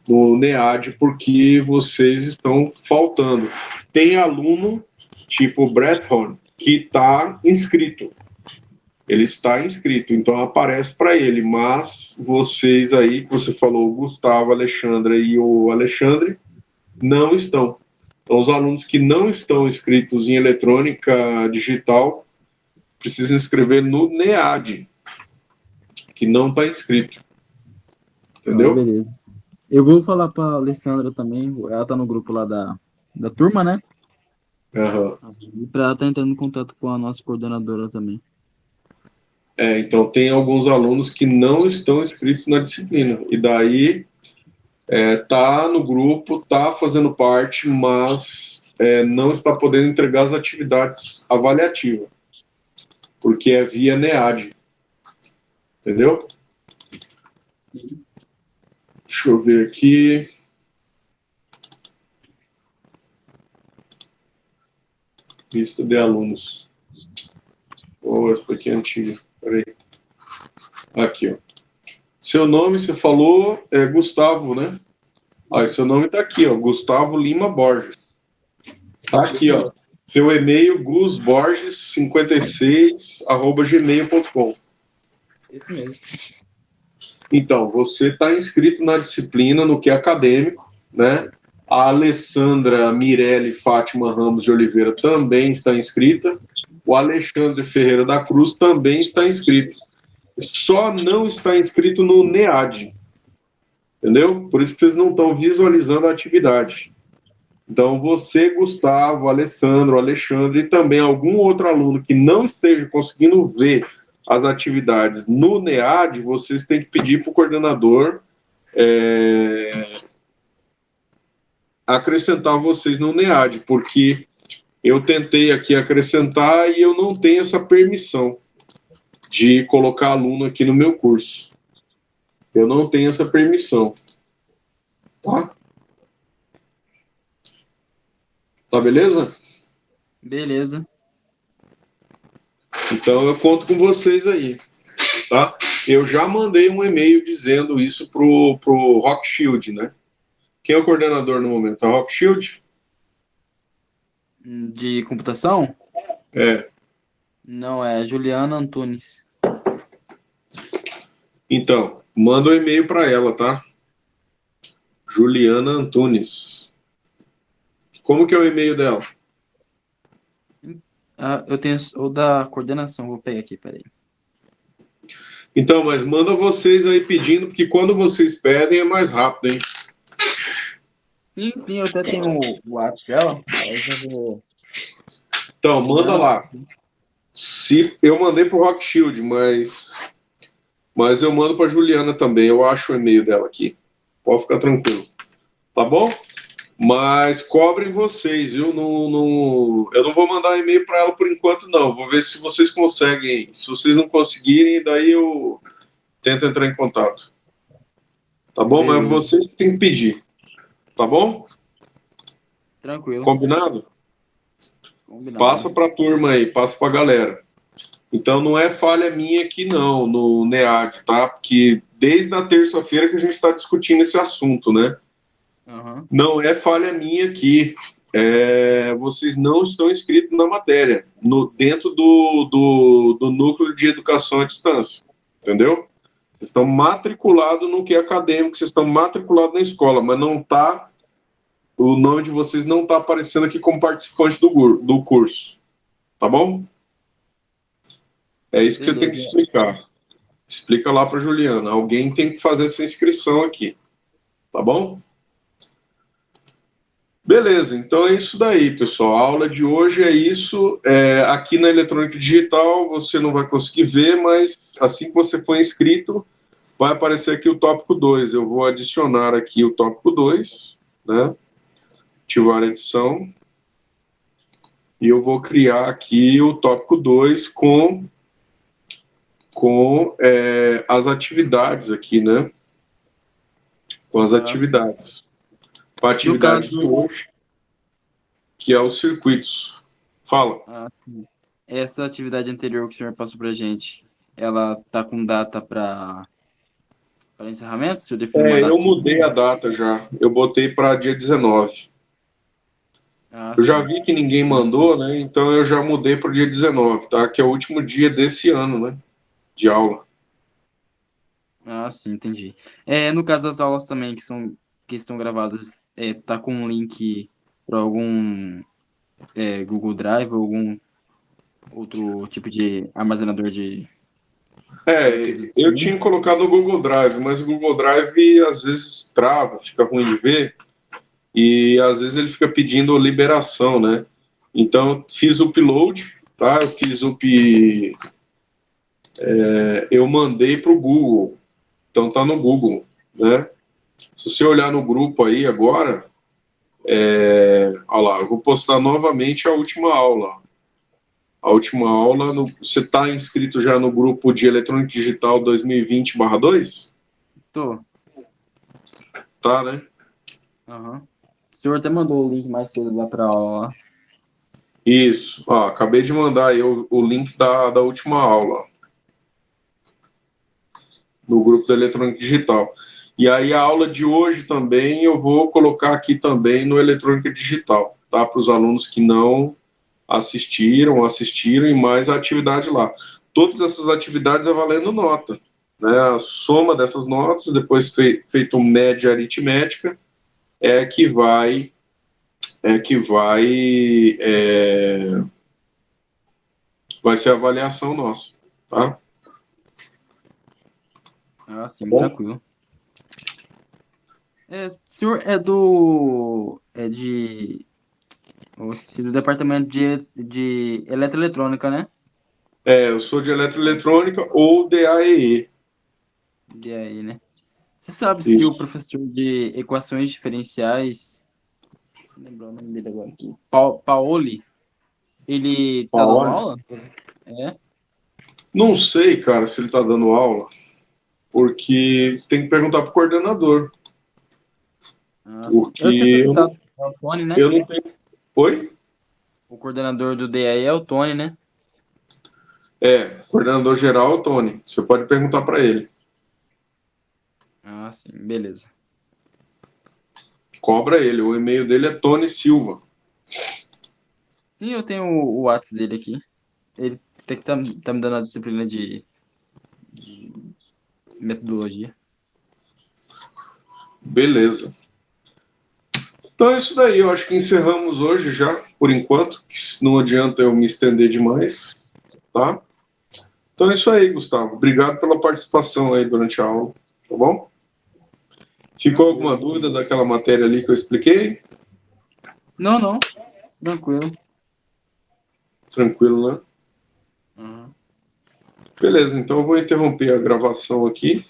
no NEAD, porque vocês estão faltando. Tem aluno, tipo Brett Horn, que está inscrito. Ele está inscrito, então aparece para ele, mas vocês aí, que você falou, o Gustavo, a Alexandra e o Alexandre, não estão. Então, os alunos que não estão inscritos em eletrônica digital precisam inscrever no NEAD, que não está inscrito. Ah, Entendeu? beleza. Eu vou falar pra Alessandra também, ela tá no grupo lá da turma, né? Aham. E pra ela estar entrando em contato com a nossa coordenadora também. Então, tem alguns alunos que não estão inscritos na disciplina, e daí tá no grupo, tá fazendo parte, mas não está podendo entregar as atividades avaliativas, porque é via NEAD. Entendeu? Sim. Deixa eu ver aqui. Lista de alunos. Essa daqui é antiga. Peraí. Aqui, ó. Seu nome, você falou, é Gustavo, né? Seu nome tá aqui, ó. Gustavo Lima Borges. Tá aqui, ó. Seu e-mail, gusborges56@gmail.com. Isso mesmo. Então, você está inscrito na disciplina, no que é acadêmico, né? A Alessandra Mirelli Fátima Ramos de Oliveira também está inscrita. O Alexandre Ferreira da Cruz também está inscrito. Só não está inscrito no NEAD. Entendeu? Por isso que vocês não estão visualizando a atividade. Então, você, Gustavo, Alessandro, Alexandre e também algum outro aluno que não esteja conseguindo ver as atividades no NEAD, vocês têm que pedir para o coordenador acrescentar vocês no NEAD, porque eu tentei aqui acrescentar e eu não tenho essa permissão de colocar aluno aqui no meu curso. Eu não tenho essa permissão. Tá? Tá beleza? Beleza. Então eu conto com vocês aí. Tá? Eu já mandei um e-mail dizendo isso pro Rock Shield, né? Quem é o coordenador no momento? É o Rock Shield? De computação? É. Não, é Juliana Antunes. Então, manda um e-mail para ela, tá? Juliana Antunes. Como que é o e-mail dela? Ah, eu tenho o da coordenação, vou pegar aqui, peraí. Então, mas manda vocês aí pedindo, porque quando vocês pedem é mais rápido, hein? Sim, eu até tenho o WhatsApp dela. Aí eu já vou Então, manda mandando. lá. Se eu mandei pro Rock Shield, mas eu mando para Juliana também. Eu acho o e-mail dela aqui. Pode ficar tranquilo. Tá bom? Mas cobrem vocês, viu? Eu não vou mandar e-mail para ela por enquanto, não. Vou ver se vocês conseguem. Se vocês não conseguirem, daí eu tento entrar em contato. Tá bom? Mas Beleza. vocês têm que pedir. Tá bom? Tranquilo. Combinado? Combinado. Passa para a turma aí, passa para a galera. Então não é falha minha aqui não, no NEAD, tá? Porque desde a terça-feira que a gente está discutindo esse assunto, né? Uhum. Não é falha minha aqui. Vocês não estão inscritos na matéria, dentro do núcleo de educação à distância, entendeu? Vocês estão matriculados no que é acadêmico, vocês estão matriculados na escola, mas não tá, o nome de vocês não está aparecendo aqui como participante do curso, tá bom? É isso que você tem que Beleza. explicar. Explica lá para Juliana. Alguém tem que fazer essa inscrição aqui, tá bom? Beleza, então é isso daí, pessoal. A aula de hoje é isso. Aqui na Eletrônica Digital você não vai conseguir ver, mas assim que você for inscrito, vai aparecer aqui o tópico 2. Eu vou adicionar aqui o tópico 2, né? Ativar a edição. E eu vou criar aqui o tópico 2 com as atividades aqui, né? Com as atividades. Com a No atividade de caso, hoje, que é os circuitos. Fala. sim. Essa atividade anterior que o senhor passou pra gente, ela tá com data para para encerramento? Se eu definir uma Eu data? mudei a data já. Eu botei para dia 19. Ah, Eu já sim. vi que ninguém mandou, né? Então eu já mudei para o dia 19, tá? Que é o último dia desse ano, né? De aula. Ah, sim, entendi. No caso das aulas também que estão gravadas, tá com um link para algum Google Drive ou algum outro tipo de armazenador de arquivos de Eu som? tinha colocado no Google Drive, mas o Google Drive às vezes trava, fica ruim de ver, e às vezes ele fica pedindo liberação, né? Então eu fiz o upload, tá? Eu mandei para o Google, então tá no Google, né? Se você olhar no grupo aí agora, olha lá, eu vou postar novamente a última aula. A última aula, você está inscrito já no grupo de Eletrônica Digital 2020/2? Tô. Tá, né? Aham. O senhor até mandou o link mais cedo lá para aula. Lá. Isso. Ó, acabei de mandar aí o link da última aula no grupo da Eletrônica Digital. E aí a aula de hoje também eu vou colocar aqui também no Eletrônica Digital, tá? Para os alunos que não assistiram e mais a atividade lá. Todas essas atividades é valendo nota, né? A soma dessas notas, depois feito média aritmética, é que vai é que vai vai ser a avaliação nossa, tá? Tá Ah, sim, bom? tranquilo. O senhor é do. É de. Eu esqueci, do departamento de eletroeletrônica, né? Eu sou de eletroeletrônica ou DAEE. E aí, né? Você sabe se o Isso. professor de equações diferenciais. Deixa eu lembrar o nome dele agora aqui. Paoli, ele tá dando Paoli? aula? É? Não sei, cara, se ele está dando aula, porque tem que perguntar para o coordenador, Ah, sim. Eu tinha porque perguntado. É o Tony, né? eu não tenho. Oi? O coordenador do DAE é o Tony, né? Coordenador geral é o Tony. Você pode perguntar para ele. Ah, sim, beleza. Cobra ele. O e-mail dele é Tony Silva. Sim, eu tenho o WhatsApp dele aqui. Ele tem que tá me dando a disciplina de metodologia. Beleza. Então é isso daí. Eu acho que encerramos hoje já, por enquanto. Que não adianta eu me estender demais, tá? Então é isso aí, Gustavo. Obrigado pela participação aí durante a aula, tá bom? Ficou alguma Tranquilo. dúvida daquela matéria ali que eu expliquei? Não, não. Tranquilo. Tranquilo, né? Uhum. Beleza, então eu vou interromper a gravação aqui